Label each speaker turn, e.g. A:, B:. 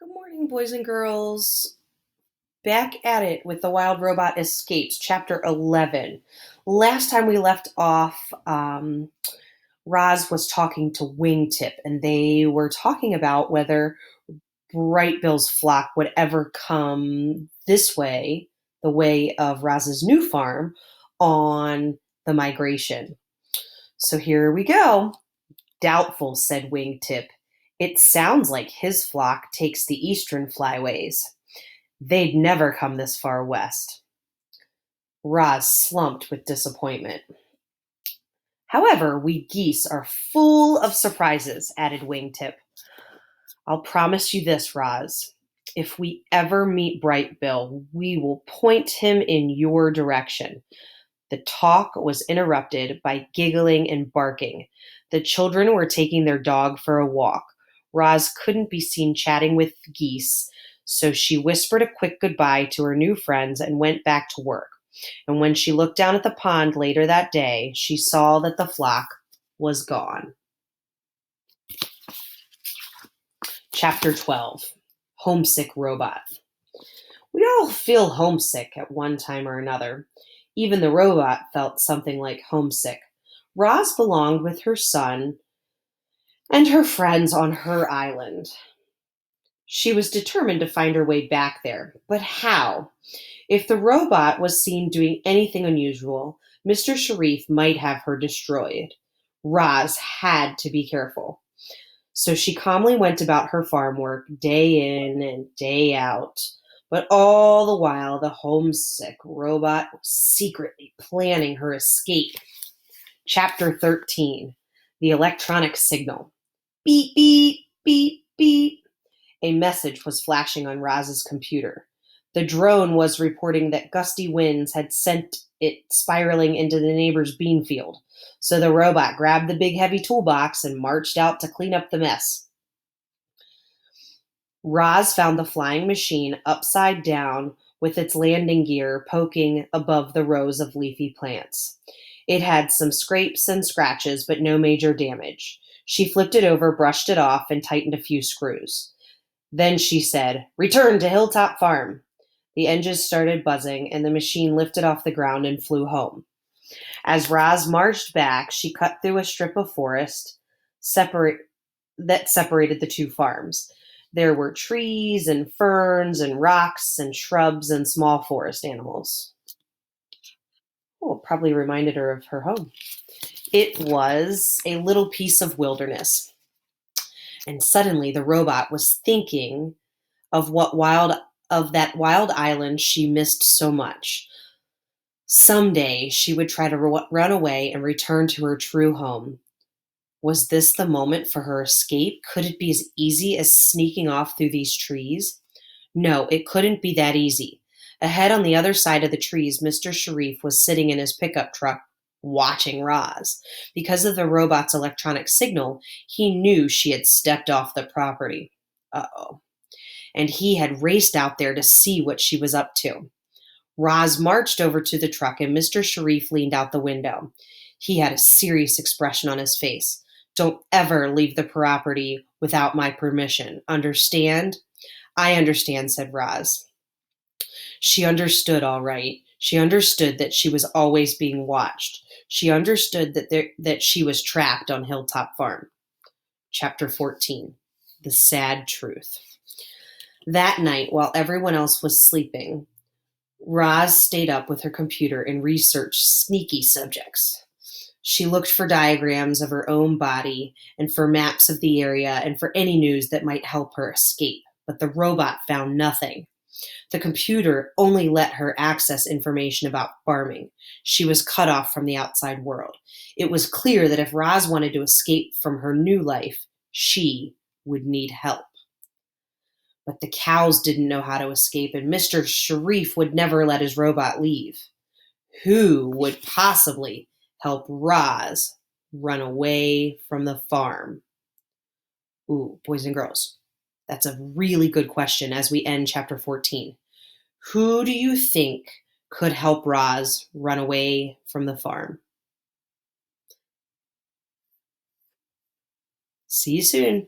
A: Good morning, boys and girls. Back at it with the Wild Robot Escapes, Chapter 11. Last time we left off, Roz was talking to Wingtip, and they were talking about whether Bright Bill's flock would ever come this way, the way of Roz's new farm, on the migration. So here we go. Doubtful, said Wingtip. It sounds like his flock takes the eastern flyways. They'd never come this far west. Roz slumped with disappointment. However, we geese are full of surprises, added Wingtip. I'll promise you this, Roz. If we ever meet Bright Bill, we will point him in your direction. The talk was interrupted by giggling and barking. The children were taking their dog for a walk. Roz couldn't be seen chatting with geese, so she whispered a quick goodbye to her new friends and went back to work. And when she looked down at the pond later that day, she saw that the flock was gone. Chapter 12. Homesick Robot. We all feel homesick at one time or another. Even the robot felt something like homesick. Roz belonged with her son and her friends on her island. She was determined to find her way back there. But how? If the robot was seen doing anything unusual, Mr. Sharif might have her destroyed. Roz had to be careful. So she calmly went about her farm work day in and day out. But all the while, the homesick robot was secretly planning her escape. Chapter 13. The Electronic Signal. Beep, beep, beep, beep. A message was flashing on Roz's computer. The drone was reporting that gusty winds had sent it spiraling into the neighbor's bean field. So the robot grabbed the big heavy toolbox and marched out to clean up the mess. Roz found the flying machine upside down with its landing gear poking above the rows of leafy plants. It had some scrapes and scratches, but no major damage. She flipped it over, brushed it off, and tightened a few screws. Then she said, "Return to Hilltop Farm." The engines started buzzing, and the machine lifted off the ground and flew home. As Roz marched back, she cut through a strip of forest that separated the two farms. There were trees and ferns and rocks and shrubs and small forest animals. Oh, it probably reminded her of her home. It was a little piece of wilderness. And suddenly the robot was thinking of that wild island she missed so much. Someday she would try to run away and return to her true home. Was this the moment for her escape? Could it be as easy as sneaking off through these trees? No, it couldn't be that easy. Ahead on the other side of the trees, Mr. Sharif was sitting in his pickup truck watching Roz. Because of the robot's electronic signal, he knew she had stepped off the property. Uh-oh. And he had raced out there to see what she was up to. Roz marched over to the truck and Mr. Sharif leaned out the window. He had a serious expression on his face. "Don't ever leave the property without my permission. Understand?" "I understand," said Roz. She understood all right. She understood that she was always being watched. She understood that she was trapped on Hilltop Farm. Chapter 14. The Sad Truth. That night, while everyone else was sleeping, Roz stayed up with her computer and researched sneaky subjects. She looked for diagrams of her own body and for maps of the area and for any news that might help her escape, but the robot found nothing. The computer only let her access information about farming. She was cut off from the outside world. It was clear that if Roz wanted to escape from her new life, she would need help. But the cows didn't know how to escape, and Mr. Sharif would never let his robot leave. Who would possibly help Roz run away from the farm? Ooh, boys and girls, that's a really good question as we end chapter 14. Who do you think could help Roz run away from the farm? See you soon.